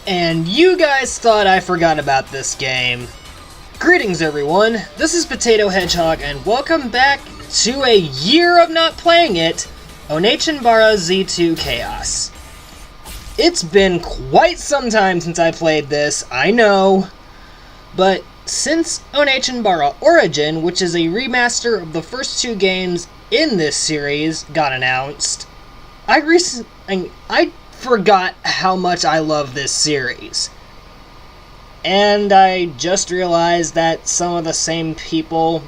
And you guys thought I forgot about this game. Greetings everyone, this is Potato Hedgehog and welcome back to a year of not playing it, Onechanbara Z2 Chaos. It's been quite some time since I played this, I know, but since Onechanbara Origin, which is a remaster of the first two games in this series, got announced, I forgot how much I love this series. And I just realized that some of the same people,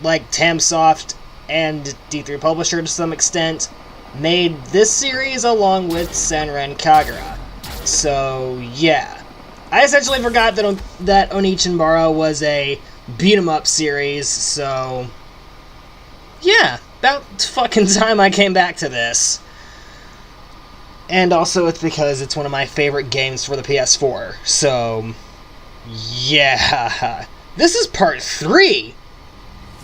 like Tamsoft and D3 Publisher to some extent, made this series along with Senran Kagura. So, yeah. I essentially forgot that Onechanbara was a beat-em-up series, so... yeah, about fucking time I came back to this. And also it's because it's one of my favorite games for the PS4, so... yeah. This is part 3!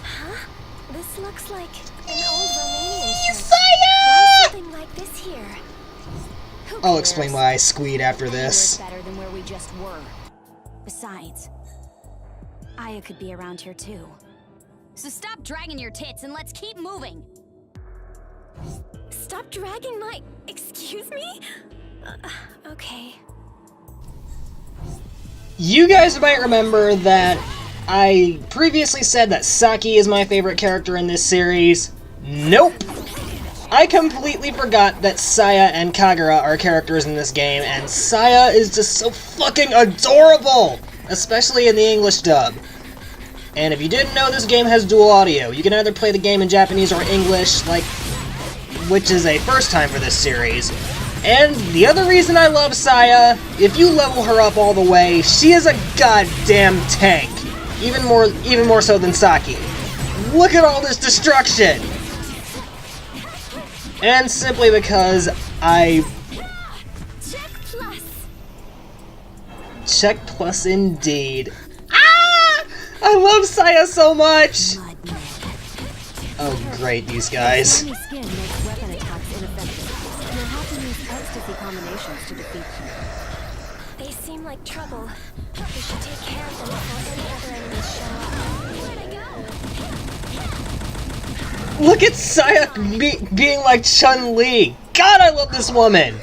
Huh? This looks like an old Romanian church. Saaya! Something like this here. I'll explain why I squeed after this. Better than where we just were. Besides, Aya could be around here too. So stop dragging your tits and let's keep moving. Stop dragging my... excuse me? Okay. You guys might remember that I previously said that Saki is my favorite character in this series. Nope! I completely forgot that Saaya and Kagura are characters in this game, and Saaya is just so fucking adorable! Especially in the English dub. And if you didn't know, this game has dual audio. You can either play the game in Japanese or English, which is a first time for this series. And the other reason I love Saaya, if you level her up all the way, she is a goddamn tank. Even more so than Saki. Look at all this destruction! And simply because Check plus indeed. Ah! I love Saaya so much! Oh great, these guys. They seem like trouble. We should take care of them before any other enemies show up. Where'd I go? Look at Saaya being like Chun-Li. God, I love this woman.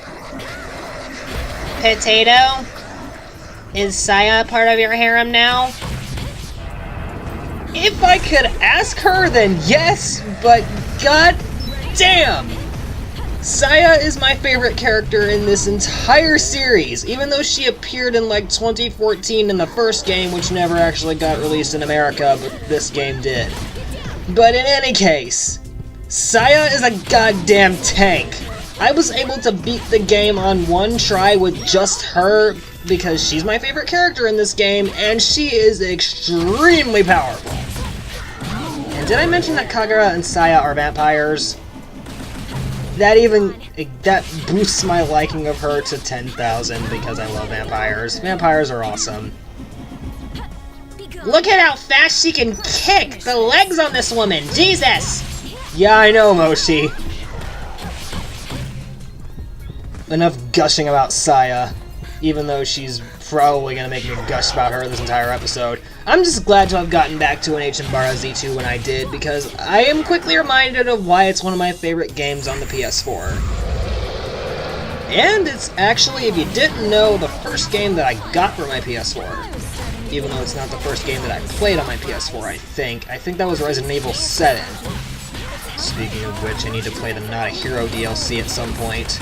Potato? Is Saaya part of your harem now? If I could ask her, then yes, but god damn! Saaya is my favorite character in this entire series, even though she appeared in like 2014 in the first game, which never actually got released in America, but this game did. But in any case, Saaya is a goddamn tank. I was able to beat the game on one try with just her because she's my favorite character in this game, and she is extremely powerful. And did I mention that Kagura and Saaya are vampires? That boosts my liking of her to 10,000 because I love vampires. Vampires are awesome. Look at how fast she can kick! The legs on this woman! Jesus! Yeah, I know, Moshi. Enough gushing about Saaya, even though she's probably gonna make me gush about her this entire episode. I'm just glad to have gotten back to Onechanbara Z2 when I did, because I am quickly reminded of why it's one of my favorite games on the PS4. And it's actually, if you didn't know, the first game that I got for my PS4. Even though it's not the first game that I played on my PS4, I think. I think that was Resident Evil 7. Speaking of which, I need to play the Not a Hero DLC at some point.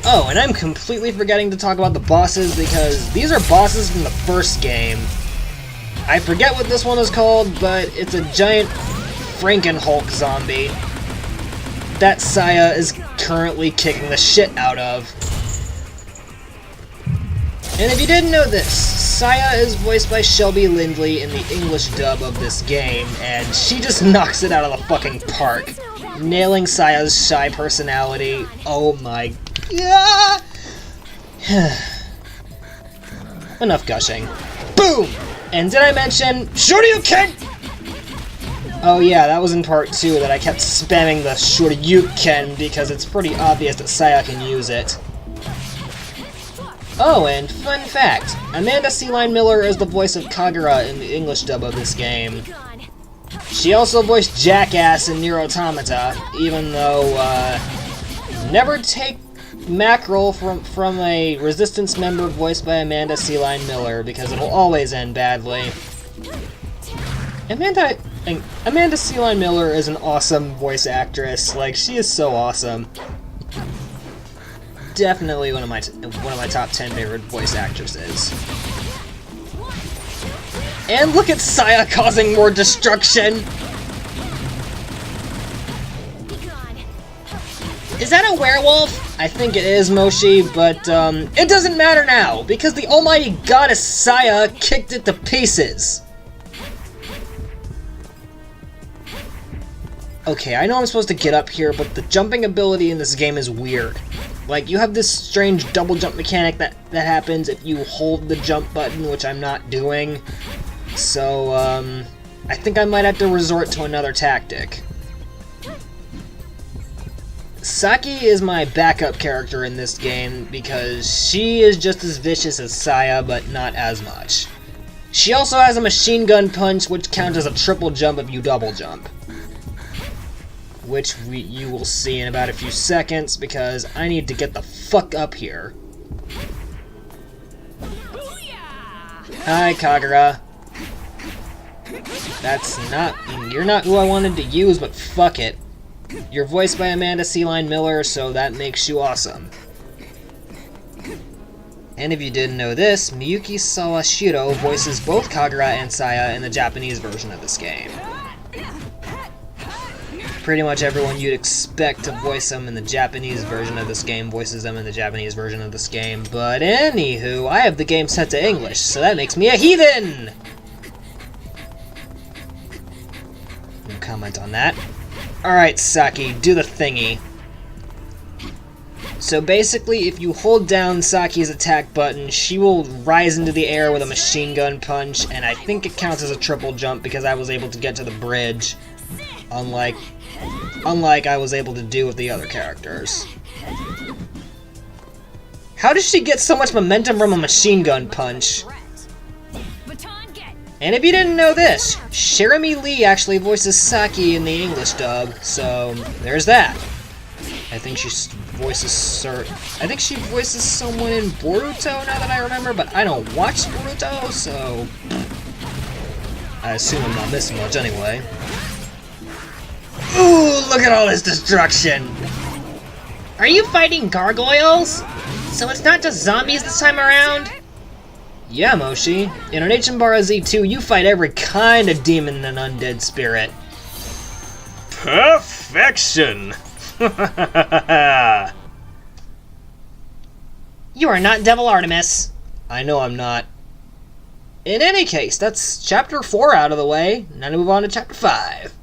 Oh, and I'm completely forgetting to talk about the bosses because these are bosses from the first game. I forget what this one is called, but it's a giant Franken-Hulk zombie that Saaya is currently kicking the shit out of. And if you didn't know this, Saaya is voiced by Shelby Lindley in the English dub of this game, and she just knocks it out of the fucking park, nailing Saaya's shy personality. Oh my... yeah! Enough gushing. Boom! And did I mention Shoryuken? Oh yeah, that was in part 2 that I kept spamming the Shoryuken because it's pretty obvious that Saaya can use it. Oh, and fun fact, Amanda Sealine Miller is the voice of Kagura in the English dub of this game. She also voiced Jackass in Nier Automata, even though, never take Mackerel from a Resistance member voiced by Amanda Sealine Miller, because it'll always end badly. Amanda Sealine Miller is an awesome voice actress. Like, she is so awesome. Definitely one of my top 10 favorite voice actresses. And look at Saaya causing more destruction! Is that a werewolf? I think it is, Moshi, but it doesn't matter now, because the almighty goddess Saaya kicked it to pieces! Okay, I know I'm supposed to get up here, but the jumping ability in this game is weird. Like, you have this strange double jump mechanic that happens if you hold the jump button, which I'm not doing. So, I think I might have to resort to another tactic. Saki is my backup character in this game because she is just as vicious as Saaya, but not as much. She also has a machine gun punch, which counts as a triple jump if you double jump. Which you will see in about a few seconds, because I need to get the fuck up here. Hi, Kagura. You're not who I wanted to use, but fuck it. You're voiced by Amanda Sealine Miller, so that makes you awesome. And if you didn't know this, Miyuki Sawashiro voices both Kagura and Saaya in the Japanese version of this game. Pretty much everyone you'd expect to voice them in the Japanese version of this game voices them in the Japanese version of this game, but anywho, I have the game set to English, so that makes me a heathen! No comment on that. Alright, Saki, do the thingy. So basically, if you hold down Saki's attack button, she will rise into the air with a machine gun punch, and I think it counts as a triple jump because I was able to get to the bridge, unlike I was able to do with the other characters. How does she get so much momentum from a machine gun punch? And if you didn't know this, Jeremy Lee actually voices Saki in the English dub, so there's that. I think she voices someone in Boruto now that I remember, but I don't watch Boruto, so I assume I'm not missing much anyway. Ooh, look at all this destruction! Are you fighting gargoyles? So it's not just zombies this time around? Yeah, Moshi. In Onechanbara Z2, you fight every kind of demon and undead spirit. Perfection! You are not Devil Artemis. I know I'm not. In any case, that's Chapter 4 out of the way. Now to move on to Chapter 5.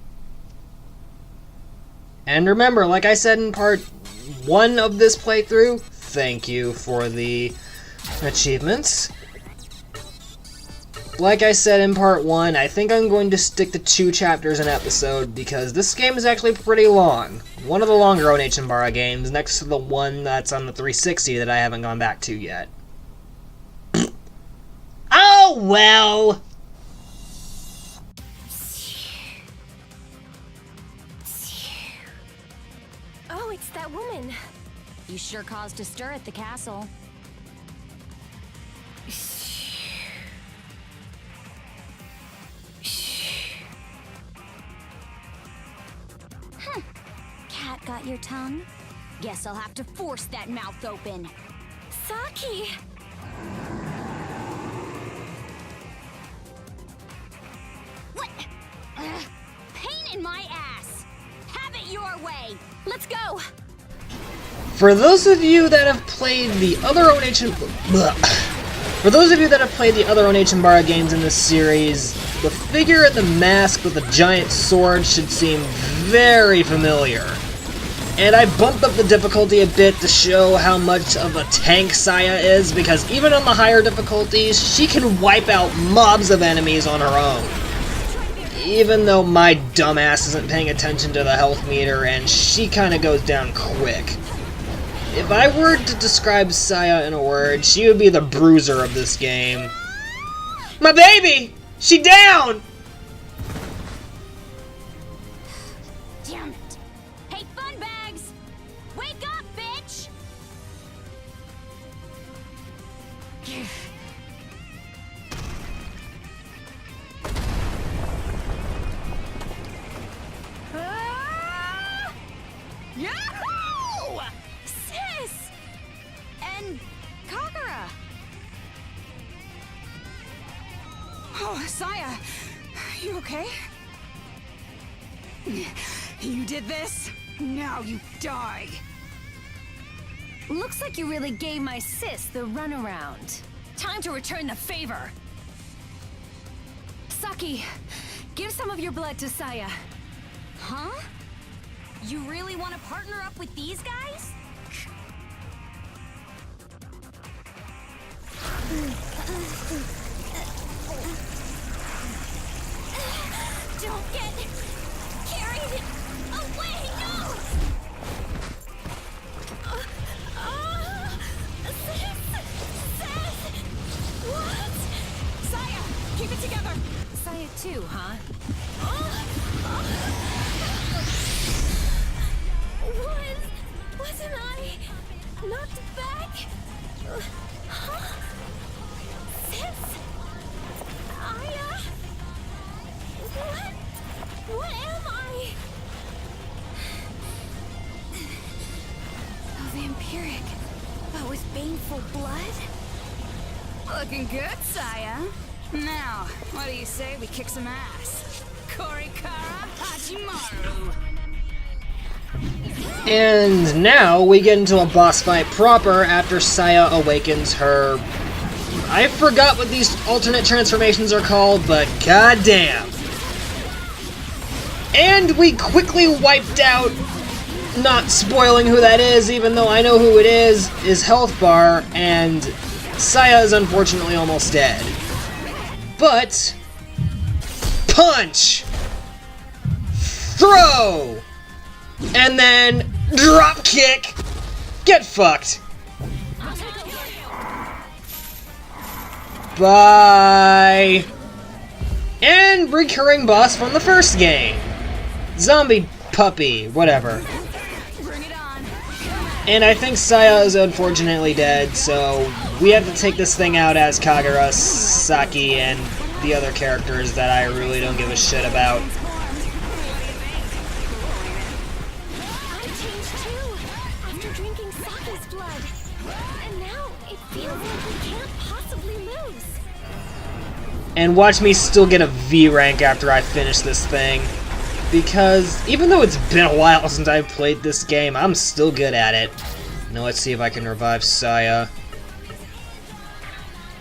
And remember, like I said in part 1 of this playthrough, thank you for the achievements. Like I said in part 1, I think I'm going to stick to 2 chapters an episode, because this game is actually pretty long. One of the longer Onechanbara games, next to the one that's on the 360 that I haven't gone back to yet. Oh well! Oh, it's that woman. You sure caused a stir at the castle. Cat got your tongue? Guess I'll have to force that mouth open. Saki! What? Pain in my ass! Have it your way! Let's go! For those of you that have played the other Onechanbara games in this series, the figure in the mask with a giant sword should seem very familiar. And I bumped up the difficulty a bit to show how much of a tank Saaya is, because even on the higher difficulties, she can wipe out mobs of enemies on her own. Even though my dumbass isn't paying attention to the health meter, and she kinda goes down quick. If I were to describe Saaya in a word, she would be the bruiser of this game. My baby! She down! Damn it. Hey, fun bags! Wake up, bitch! Ah! Yahoo! Sis! And Kagura! Oh, Saaya, you okay? You did this? Now you die. Looks like you really gave my sis the runaround. Time to return the favor. Saki, give some of your blood to Saaya. Huh? You really want to partner up with these guys? Don't get carried away, no! What? Saaya, keep it together. Saaya too, huh? Wasn't I knocked back? Huh? Sis? Aya? What am I? A vampiric, but with baneful blood? Looking good, Saaya. Now, what do you say we kick some ass? Korikara Hachimaru. And now we get into a boss fight proper after Saaya awakens her... I forgot what these alternate transformations are called, but goddamn. And we quickly wiped out, not spoiling who that is, even though I know who it is Health Bar, and Saaya is unfortunately almost dead. But... punch! Throw! And then drop kick! Get fucked! Bye! And recurring boss from the first game. Zombie puppy, whatever. Bring it on. And I think Saaya is unfortunately dead, so we have to take this thing out as Kagura, Saki, and the other characters that I really don't give a shit about. I changed too, after drinking Saki's blood. And now it feels like we can't possibly lose. And watch me still get a V rank after I finish this thing. Because even though it's been a while since I've played this game, I'm still good at it. Now let's see if I can revive Saaya.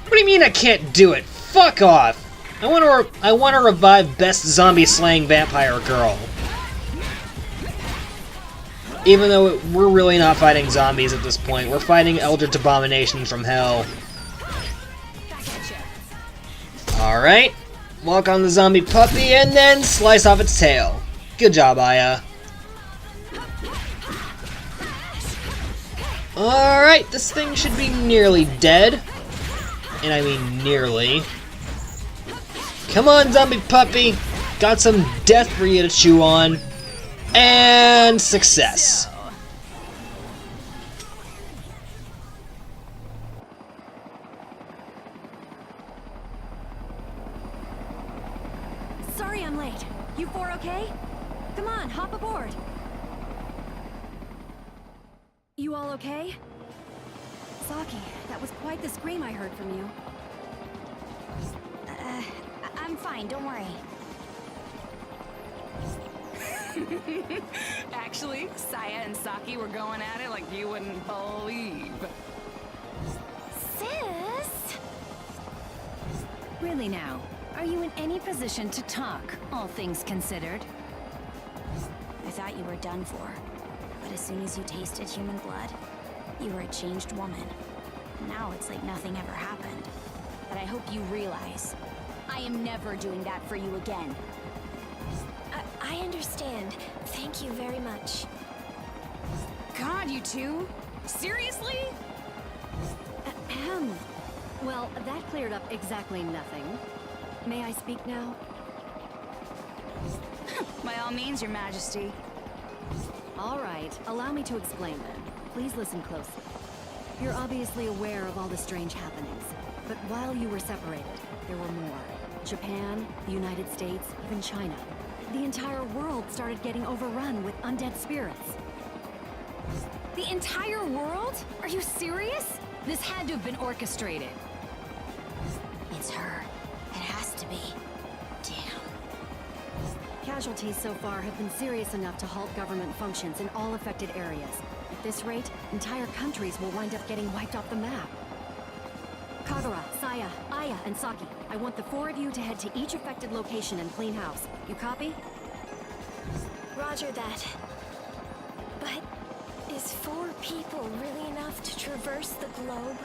What do you mean I can't do it? Fuck off! I want to revive best zombie slaying vampire girl. Even though we're really not fighting zombies at this point, we're fighting eldritch abominations from hell. Alright, walk on the zombie puppy and then slice off its tail. Good job, Aya. Alright, this thing should be nearly dead. And I mean nearly. Come on, zombie puppy. Got some death for you to chew on. And success. Sorry I'm late. You four okay? Come on, hop aboard. You all okay? Saki, that was quite the scream I heard from you. I'm fine, don't worry. Actually, Saaya and Saki were going at it like you wouldn't believe. Sis? Really now, are you in any position to talk, all things considered? I thought you were done for. But as soon as you tasted human blood, you were a changed woman. Now it's like nothing ever happened. But I hope you realize, I am never doing that for you again. I understand. Thank you very much. God, you two. Seriously? Ahem. Well, that cleared up exactly nothing. May I speak now? By all means, Your Majesty. All right, allow me to explain then. Please listen closely. You're obviously aware of all the strange happenings, but while you were separated, there were more. Japan, the United States, even China. The entire world started getting overrun with undead spirits. The entire world? Are you serious? This had to have been orchestrated. It's her. It has to be. Damn. Casualties so far have been serious enough to halt government functions in all affected areas. At this rate, entire countries will wind up getting wiped off the map. Kagura, Saaya, Aya, and Saki, I want the 4 of you to head to each affected location and clean house. You copy? Roger that. But is 4 people really enough to traverse the globe?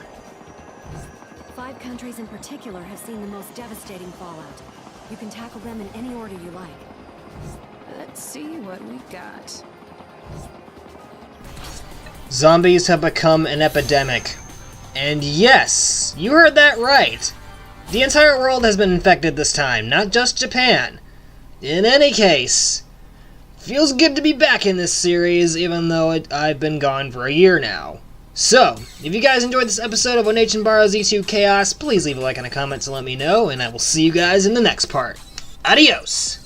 5 countries in particular have seen the most devastating fallout. You can tackle them in any order you like. Let's see what we got. Zombies have become an epidemic. And yes, you heard that right. The entire world has been infected this time, not just Japan. In any case, feels good to be back in this series, even though I've been gone for a year now. So, if you guys enjoyed this episode of Onechanbara Z2 Chaos, please leave a like and a comment to let me know, and I will see you guys in the next part. Adios!